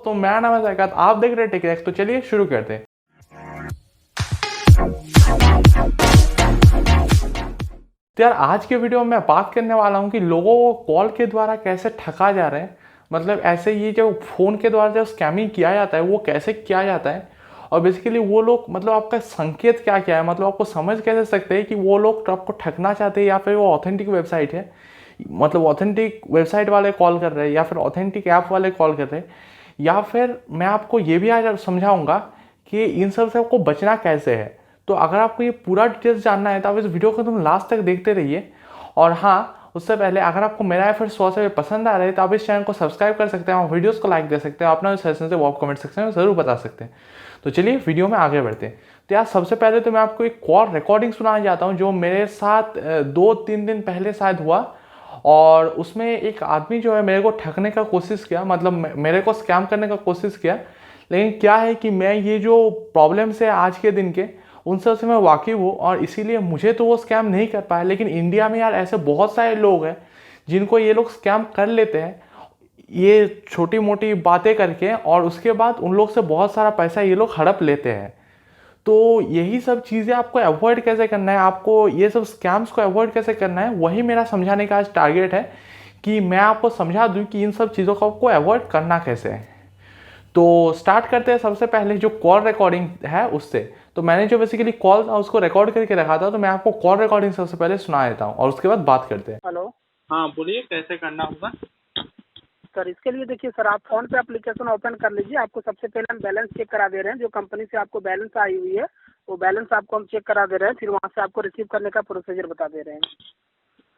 तो मेरा नाम है ज़ैकत, आप देख रहे हैं टेक। तो चलिए शुरू करते हैं। तो यार आज के वीडियो में मैं बात करने वाला हूँ कि लोगों को कॉल के द्वारा कैसे ठगा जा रहे हैं। मतलब ऐसे ये जो फ़ोन के द्वारा जो स्कैमिंग किया जाता है वो कैसे किया जाता है, और बेसिकली वो लोग मतलब आपका संकेत क्या क्या है, मतलब आपको समझ कैसे सकते हैं कि वो लोग तो आपको ठगना चाहते हैं या फिर वो ऑथेंटिक वेबसाइट है, मतलब ऑथेंटिक वेबसाइट वाले कॉल कर रहे हैं या फिर ऑथेंटिक ऐप वाले कॉल कर रहे हैं, या फिर मैं आपको ये भी आज समझाऊंगा कि इन सब से आपको बचना कैसे है। तो अगर आपको ये पूरा डिटेल्स जानना है तो आप इस वीडियो को तुम लास्ट तक देखते रहिए। और हाँ, उससे पहले अगर आपको मेरा या फिर सौ से पसंद आ रहा है तो आप इस चैनल को सब्सक्राइब कर सकते हैं और वीडियोस को लाइक दे सकते हैं। अपना सजेशन से वो आप कमेंट सेक्शन में ज़रूर बता सकते हैं। तो चलिए वीडियो में आगे बढ़ते हैं। तो यार सबसे पहले तो मैं आपको एक कॉल रिकॉर्डिंग सुनाना चाहता हूँ जो मेरे साथ 2-3 दिन पहले शायद हुआ। और उसमें एक आदमी जो है मेरे को ठगने का कोशिश किया, मतलब मेरे को स्कैम करने का कोशिश किया। लेकिन क्या है कि मैं ये जो प्रॉब्लम्स है आज के दिन के उन सब से मैं वाकिफ़ हूँ और इसीलिए मुझे तो वो स्कैम नहीं कर पाया। लेकिन इंडिया में यार ऐसे बहुत सारे लोग हैं जिनको ये लोग स्कैम कर लेते हैं ये छोटी मोटी बातें करके, और उसके बाद उन लोग से बहुत सारा पैसा ये लोग हड़प लेते हैं। तो यही सब चीज़ें आपको अवॉइड कैसे करना है, आपको ये सब स्कैम्स को अवॉइड कैसे करना है, वही मेरा समझाने का आज टारगेट है कि मैं आपको समझा दूं कि इन सब चीज़ों को आपको अवॉइड करना कैसे है। तो स्टार्ट करते हैं सबसे पहले जो कॉल रिकॉर्डिंग है उससे। तो मैंने जो बेसिकली कॉल था उसको रिकॉर्ड करके रखा था, तो मैं आपको कॉल रिकॉर्डिंग सबसे पहले सुना देता हूँ और उसके बाद बात करते हैं। हेलो। हाँ बोलिए, कैसे करना होगा? सर इसके लिए देखिए सर, आप फ़ोन पे एप्लीकेशन ओपन कर लीजिए। आपको सबसे पहले हम बैलेंस चेक करा दे रहे हैं। जो कंपनी से आपको बैलेंस आई हुई है वो बैलेंस आपको हम चेक करा दे रहे हैं, फिर वहाँ से आपको रिसीव करने का प्रोसीजर बता दे रहे हैं।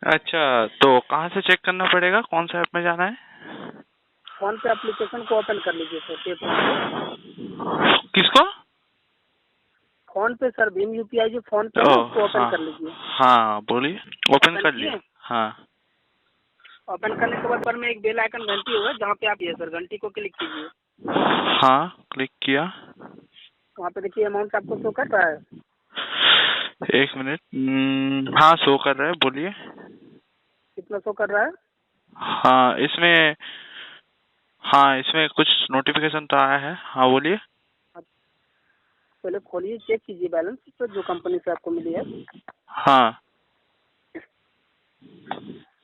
अच्छा, तो कहाँ से चेक करना पड़ेगा? कौन सा ऐप में जाना है? फ़ोन पे एप्लीकेशन को ओपन कर लीजिए सर, पे किसको? फ़ोन पे सर, भीम यूपीआई जो फ़ोन पे है ओह उसको ओपन हाँ कर लीजिए। हाँ, बोलिए। ओपन कर किए? लिया। हाँ ओपन करने के बाद पर में एक बेल आइकन घंटी होगा जहाँ पे आप ये सर घंटी को क्लिक कीजिए। हाँ, क्लिक किया। वहाँ पे देखिए अमाउंट आपको शो कर रहा है। एक मिनट। हाँ, शो कर रहा है, बोलिए। कितना शो कर रहा है? हाँ इसमें हाँ इसमें कुछ नोटिफिकेशन तो आया है। हाँ बोलिए। पहले खोलिए, चेक कीजिए बैलेंस तो जो कंपनी से आपको मिली है। हाँ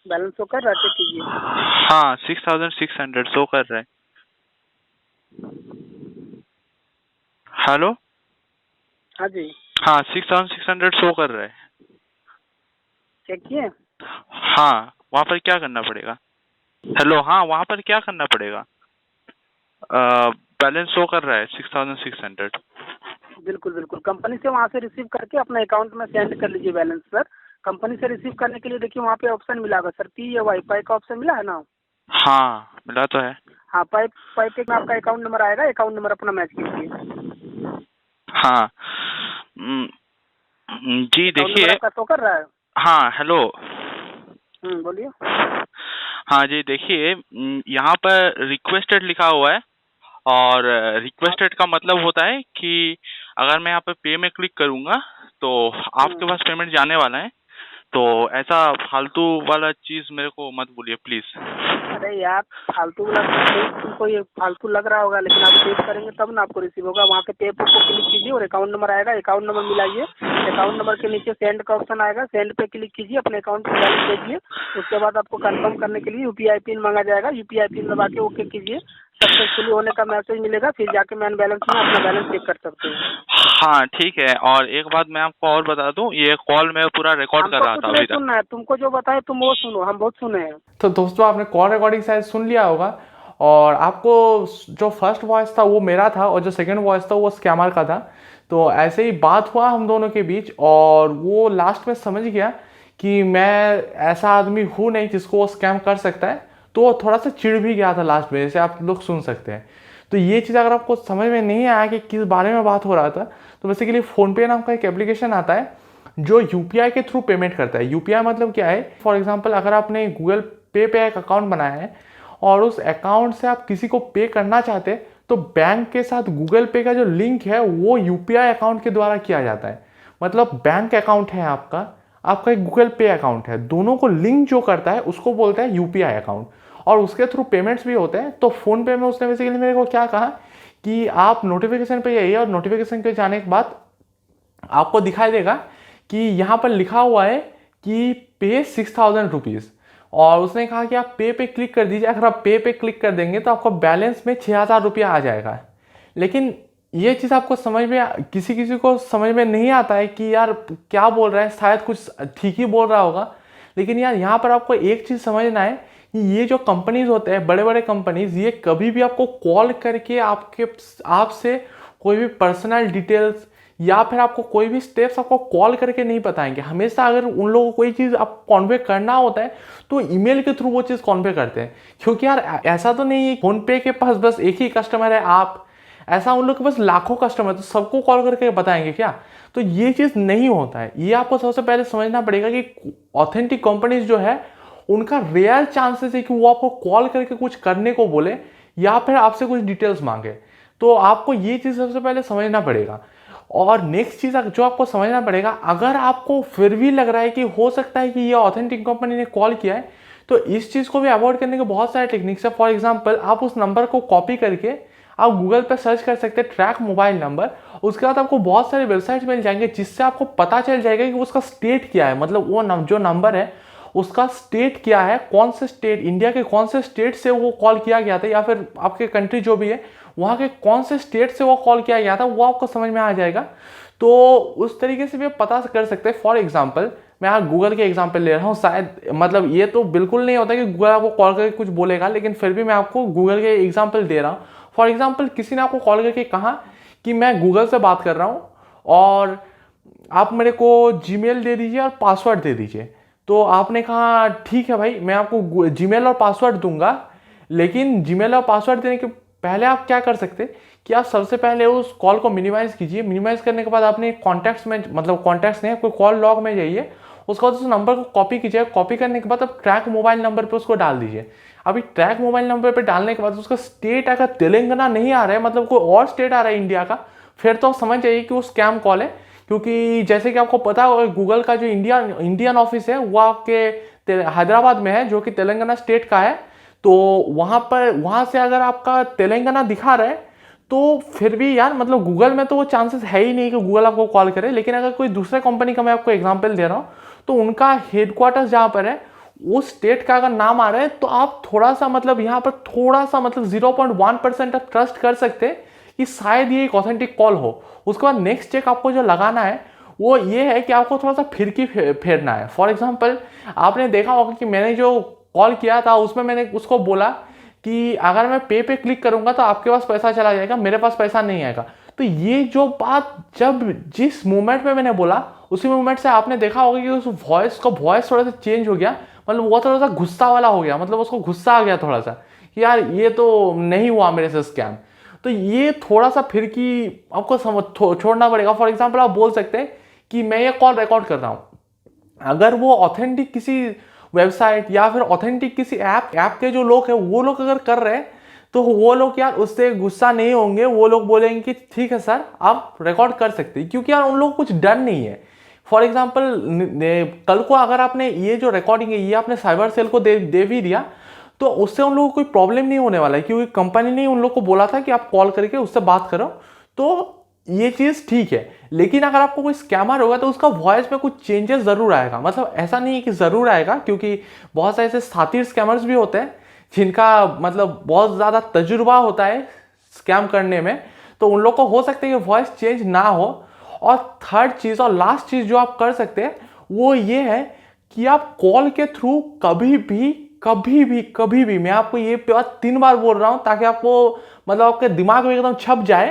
बैलेंस शो कर रहा है, चेक कीजिए। हाँ, 6600 शो कर रहा है। हेलो। हाँ जी, हाँ, 6600 शो कर रहा है। चेक किए? हाँ, वहाँ पर क्या करना पड़ेगा? हेलो, हाँ वहाँ पर क्या करना पड़ेगा? बैलेंस शो कर रहा है 6600। बिल्कुल बिल्कुल, कंपनी से वहाँ से रिसीव करके अपने अकाउंट में सेंड कर लीजिए बैलेंस सर। कंपनी से रिसीव करने के लिए देखिए वहाँ पे ऑप्शन मिला होगा सर, पी या वाई पाई का ऑप्शन मिला है ना। हाँ मिला तो है। हाँ, पाइप पाइप में आपका अकाउंट नंबर आएगा, अकाउंट नंबर अपना मैच कीजिए। हाँ। जी अकाउंट देखिए। नंबर आपका शो कर रहा है? हाँ हेलो। बोलिए। हाँ जी देखिए, यहाँ पर रिक्वेस्टेड लिखा हुआ है, और रिक्वेस्टेड का मतलब होता है कि अगर मैं यहाँ पर पे में क्लिक करूँगा तो आपके पास पेमेंट जाने वाला है। तो ऐसा फालतू वाला चीज़ मेरे को मत बोलिए प्लीज़। अरे यार, फालतू वाला तुमको ये फालतू लग रहा होगा, लेकिन आप पे करेंगे तब ना आपको रिसीव होगा। वहाँ पे पे को क्लिक कीजिए और अकाउंट नंबर आएगा, अकाउंट नंबर मिलाइए। अकाउंट नंबर के नीचे सेंड का ऑप्शन आएगा, सेंड पे क्लिक कीजिए, अपने अकाउंट में बैलेंस भेजिए। उसके बाद आपको कंफर्म करने के लिए यूपीआई पिन मांगा जाएगा, यूपीआई पिन दबा के ओके कीजिए। सक्सेसफुली होने का मैसेज मिलेगा, फिर जाके मैन बैलेंस में अपना बैलेंस चेक कर सकते हैं। हाँ ठीक है, और एक बात मैं आपको और बता दूं, ये कॉल मैं पूरा रिकॉर्ड कर हमको रहा कुछ था नहीं अभी तक। सुनना है, तुमको जो बताए तुम वो सुनो, हम बहुत सुने हैं। तो दोस्तों आपने कॉल रिकॉर्डिंग शायद सुन लिया होगा, और आपको जो फर्स्ट वॉइस था वो मेरा था और जो सेकंड वॉइस था वो स्कैमर का था। तो ऐसे ही बात हुआ हम दोनों के बीच, और वो लास्ट में समझ गया कि मैं ऐसा आदमी हूँ नहीं जिसको वो स्कैम कर सकता है। तो वो थोड़ा सा चिढ़ भी गया था लास्ट में, जैसे आप लोग सुन सकते हैं। तो ये चीज़ अगर आपको समझ में नहीं आया कि किस बारे में बात हो रहा था, तो बेसिकली फ़ोनपे नाम का एक एप्लीकेशन आता है जो यूपीआई के थ्रू पेमेंट करता है। यूपीआई मतलब क्या है, फॉर एग्जांपल अगर आपने गूगल पे पे एक अकाउंट बनाया है और उस अकाउंट से आप किसी को पे करना चाहते हैं, तो बैंक के साथ गूगल पे का जो लिंक है वो यूपीआई अकाउंट के द्वारा किया जाता है। मतलब बैंक अकाउंट है आपका, आपका एक गूगल पे अकाउंट है, दोनों को लिंक जो करता है उसको बोलते हैं यूपीआई अकाउंट। और उसके थ्रू पेमेंट्स भी होते हैं। तो फ़ोनपे में उसने बेसिकली मेरे को क्या कहा कि आप नोटिफिकेशन पे जाइए और नोटिफिकेशन पे जाने के बाद आपको दिखाई देगा कि यहाँ पर लिखा हुआ है कि पे 6,000 रुपीज़, और उसने कहा कि आप पे क्लिक कर दीजिए। अगर आप पे क्लिक कर देंगे तो आपको बैलेंस में 6,000 रुपया आ जाएगा। लेकिन ये चीज़ आपको समझ में, किसी को समझ में नहीं आता है कि यार क्या बोल रहा है, शायद कुछ ठीक ही बोल रहा होगा। लेकिन यार यहाँ पर आपको एक चीज़ समझना है कि ये जो कंपनीज होते हैं, बड़े बड़े कंपनीज, ये कभी भी आपको कॉल करके आपसे कोई भी पर्सनल डिटेल्स या फिर आपको कोई भी स्टेप्स आपको कॉल करके नहीं बताएंगे। हमेशा अगर उन लोगों को कोई चीज़ आप कॉन्वे करना होता है तो ईमेल के थ्रू वो चीज़ कॉन्वे करते हैं। क्योंकि यार ऐसा तो नहीं है फोनपे के पास बस एक ही कस्टमर है आप, ऐसा उन लोग के पास लाखों कस्टमर, तो सबको कॉल करके बताएंगे क्या? तो ये चीज़ नहीं होता है। ये आपको सबसे पहले समझना पड़ेगा कि ऑथेंटिक कंपनीज जो है उनका रेयर चांसेस है कि वो आपको कॉल करके कुछ करने को बोले या फिर आपसे कुछ डिटेल्स मांगे। तो आपको ये चीज़ सबसे पहले समझना पड़ेगा। और नेक्स्ट चीज़ जो आपको समझना पड़ेगा, अगर आपको फिर भी लग रहा है कि हो सकता है कि ये ऑथेंटिक कंपनी ने कॉल किया है, तो इस चीज़ को भी अवॉइड करने के बहुत सारे टेक्निक्स है। फॉर एग्जांपल, आप उस नंबर को कॉपी करके आप गूगल पे सर्च कर सकते हैं ट्रैक मोबाइल नंबर। उसके बाद आपको बहुत सारे वेबसाइट्स मिल जाएंगे जिससे आपको पता चल जाएगा कि उसका स्टेट क्या है, मतलब वो जो नंबर है उसका स्टेट क्या है, कौन से स्टेट, इंडिया के कौन से स्टेट से वो कॉल किया गया था, या फिर आपके कंट्री जो भी है वहाँ के कौन से स्टेट से वो कॉल किया गया था, वो आपको समझ में आ जाएगा। तो उस तरीके से भी आप पता कर सकते हैं। फॉर एग्जाम्पल, मैं यहाँ गूगल के एग्जाम्पल ले रहा हूँ, शायद मतलब ये तो बिल्कुल नहीं होता कि गूगल आपको कॉल करके कुछ बोलेगा, लेकिन फिर भी मैं आपको गूगल के एग्जाम्पल दे रहा हूँ। फॉर एग्जाम्पल, किसी ने आपको कॉल करके कहा कि मैं गूगल से बात कर रहा हूँ और आप मेरे को जीमेल दे दीजिए और पासवर्ड दे दीजिए। तो आपने कहा ठीक है भाई, मैं आपको जीमेल और पासवर्ड दूंगा, लेकिन जीमेल और पासवर्ड देने के पहले आप क्या कर सकते कि आप सबसे पहले उस कॉल को मिनिमाइज कीजिए। मिनिमाइज करने के बाद आपने कॉन्टैक्ट्स में, मतलब कॉन्टैक्ट्स नहीं, कोई कॉल लॉग में जाइए, उसके बाद उस नंबर को कॉपी कीजिए। कॉपी करने के बाद आप ट्रैक मोबाइल नंबर पे उसको डाल दीजिए। अभी ट्रैक मोबाइल नंबर पे डालने के बाद उसका स्टेट अगर तेलंगाना नहीं आ रहा है, मतलब कोई और स्टेट आ रहा है इंडिया का, फिर तो समझ जाइए कि वो स्कैम कॉल है। क्योंकि जैसे कि आपको पता होगा, गूगल का जो इंडियन ऑफिस है वो आपके हैदराबाद में है, जो कि तेलंगाना स्टेट का है। तो वहाँ से अगर आपका तेलंगाना दिखा रहा है तो फिर भी यार, मतलब गूगल में तो वो चांसेस है ही नहीं कि गूगल आपको कॉल करे। लेकिन अगर कोई दूसरे कंपनी का मैं आपको एग्जांपल दे रहा हूँ, तो उनका हेडक्वार्टर्स जहाँ पर है उस स्टेट का अगर नाम आ रहा है, तो आप थोड़ा सा मतलब यहाँ पर थोड़ा सा मतलब 0.1% आप ट्रस्ट कर सकते हैं कि शायद ये एक ऑथेंटिक कॉल हो। उसके बाद नेक्स्ट चेक आपको जो लगाना है वो ये है कि आपको थोड़ा सा फिरकी फेरना है। फॉर एग्जाम्पल, आपने देखा होगा कि मैंने जो कॉल किया था उसमें मैंने उसको बोला कि अगर मैं पे क्लिक करूंगा तो आपके पास पैसा चला जाएगा, मेरे पास पैसा नहीं आएगा। तो ये जो बात जिस मोमेंट में मैंने बोला, उसी मोमेंट से आपने देखा होगा कि उस वॉइस थोड़ा सा चेंज हो गया, मतलब वो थोड़ा सा गुस्सा वाला हो गया, मतलब उसको गुस्सा आ गया थोड़ा सा कि यार ये तो नहीं हुआ मेरे से स्कैम। तो ये थोड़ा सा फिरकी आपको छोड़ना पड़ेगा। फॉर एग्जाम्पल, आप बोल सकते हैं कि मैं ये कॉल रिकॉर्ड कर रहा हूँ, अगर वो ऑथेंटिक किसी वेबसाइट या फिर ऑथेंटिक किसी ऐप के जो लोग हैं वो लोग अगर कर रहे हैं, तो वो लोग यार उससे गुस्सा नहीं होंगे। वो लोग बोलेंगे कि ठीक है सर, आप रिकॉर्ड कर सकते हैं, क्योंकि यार उन लोगों को कुछ डर नहीं है। फॉर एग्जाम्पल, कल को अगर आपने ये जो रिकॉर्डिंग है ये आपने साइबर सेल को दे भी दिया, तो उससे उन लोगों को कोई प्रॉब्लम नहीं होने वाला है, क्योंकि कंपनी ने उन लोग को बोला था कि आप कॉल करके उससे बात करो। तो ये चीज़ ठीक है। लेकिन अगर आपको कोई स्कैमर होगा तो उसका वॉइस में कुछ चेंजेस ज़रूर आएगा। मतलब ऐसा नहीं है कि ज़रूर आएगा, क्योंकि बहुत सारे ऐसे साथी स्कैमर्स भी होते हैं जिनका मतलब बहुत ज़्यादा तजुर्बा होता है स्कैम करने में, तो उन लोग को हो सकता है कि वॉइस चेंज ना हो। और थर्ड चीज़ और लास्ट चीज़ जो आप कर सकते हैं वो ये है कि आप कॉल के थ्रू कभी भी, मैं आपको ये बात 3 बार बोल रहा हूँ ताकि आपको मतलब आपके दिमाग में एकदम छप जाए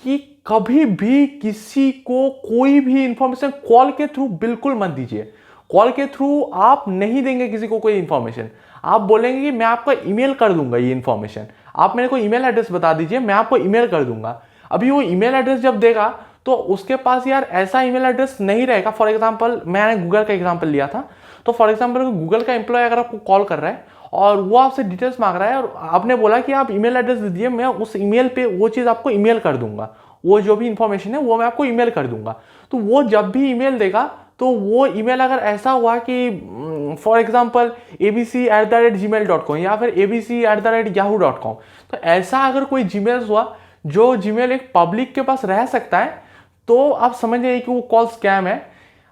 कि कभी भी किसी को कोई भी इंफॉर्मेशन कॉल के थ्रू बिल्कुल मत दीजिए। कॉल के थ्रू आप नहीं देंगे किसी को कोई इंफॉर्मेशन। आप बोलेंगे कि मैं आपको ईमेल कर दूंगा ये इंफॉर्मेशन, आप मेरे को ईमेल एड्रेस बता दीजिए, मैं आपको ईमेल कर दूंगा। अभी वो ईमेल एड्रेस जब देगा तो उसके पास यार ऐसा ईमेल एड्रेस नहीं रहेगा। फॉर एग्जांपल, मैंने गूगल का एग्जांपल लिया था, तो फॉर एग्जांपल गूगल का एम्प्लॉय अगर आपको कॉल कर रहा है और वो आपसे डिटेल्स मांग रहा है और आपने बोला कि आप ईमेल एड्रेस दे दीजिए, मैं उस ईमेल पे वो चीज़ आपको ईमेल कर दूंगा, वो जो भी इंफॉर्मेशन है वो मैं आपको ईमेल कर दूंगा। तो वो जब भी ईमेल देगा तो वो ईमेल अगर ऐसा हुआ कि फॉर एग्जांपल abc@gmail.com या फिर abc@yahoo.com, तो ऐसा अगर कोई जीमेल हुआ जो जीमेल एक पब्लिक के पास रह सकता है, तो आप समझ जाइए कि वो कॉल स्कैम है।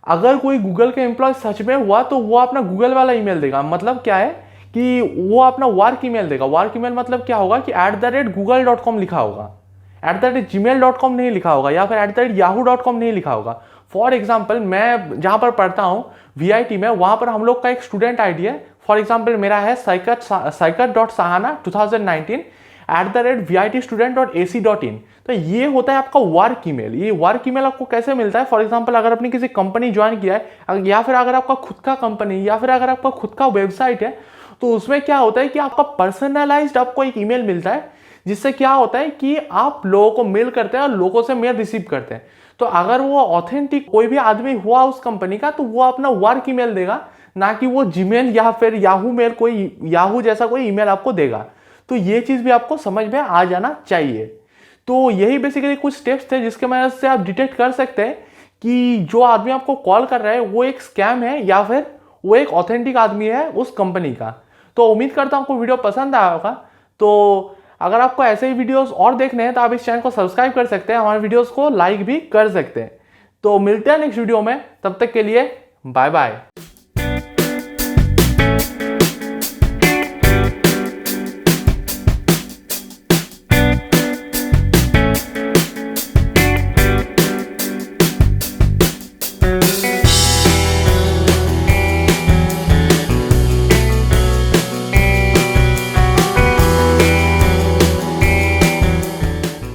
अगर कोई गूगल के एम्प्लॉय सच में हुआ तो वो अपना गूगल वाला ईमेल देगा। मतलब क्या है कि वो अपना वर्क ईमेल देगा। वर्क ईमेल मतलब क्या होगा कि @google.com लिखा होगा, @gmail.com नहीं लिखा होगा, या फिर @yahoo.com नहीं लिखा होगा। फॉर एग्जाम्पल मैं जहाँ पर पढ़ता हूँ VIT में, वहाँ पर हम लोग का एक स्टूडेंट आईडी है। फॉर एग्जाम्पल मेरा है saikat.sahana2019 @vitstudent.ac.in। तो ये होता है आपका वर्क ईमेल। ये वर्क ईमेल आपको कैसे मिलता है? फॉर एग्जांपल अगर आपने किसी कंपनी ज्वाइन किया है, या फिर अगर आपका खुद का कंपनी, या फिर अगर आपका खुद का वेबसाइट है, तो उसमें क्या होता है कि आपका पर्सनलाइज्ड आपको एक ईमेल मिलता है, जिससे क्या होता है कि आप लोगों को मेल करते हैं और लोगों से मेल रिसीव करते हैं। तो अगर वो ऑथेंटिक कोई भी आदमी हुआ उस कंपनी का, तो वो अपना वर्क ईमेल देगा, ना कि वो जीमेल या फिर याहू मेल, कोई याहू जैसा कोई ईमेल आपको देगा। तो ये चीज भी आपको समझ में आ जाना चाहिए। तो यही बेसिकली कुछ स्टेप्स थे जिसके मदद से आप डिटेक्ट कर सकते हैं कि जो आदमी आपको कॉल कर रहा है वो एक स्कैम है या फिर वो एक ऑथेंटिक आदमी है उस कंपनी का। तो उम्मीद करता हूं आपको वीडियो पसंद आया होगा। तो अगर आपको ऐसे ही वीडियोस और देखने हैं तो आप इस चैनल को सब्सक्राइब कर सकते हैं, हमारे वीडियोस को लाइक भी कर सकते हैं। तो मिलते हैं नेक्स्ट वीडियो में, तब तक के लिए बाय बाय।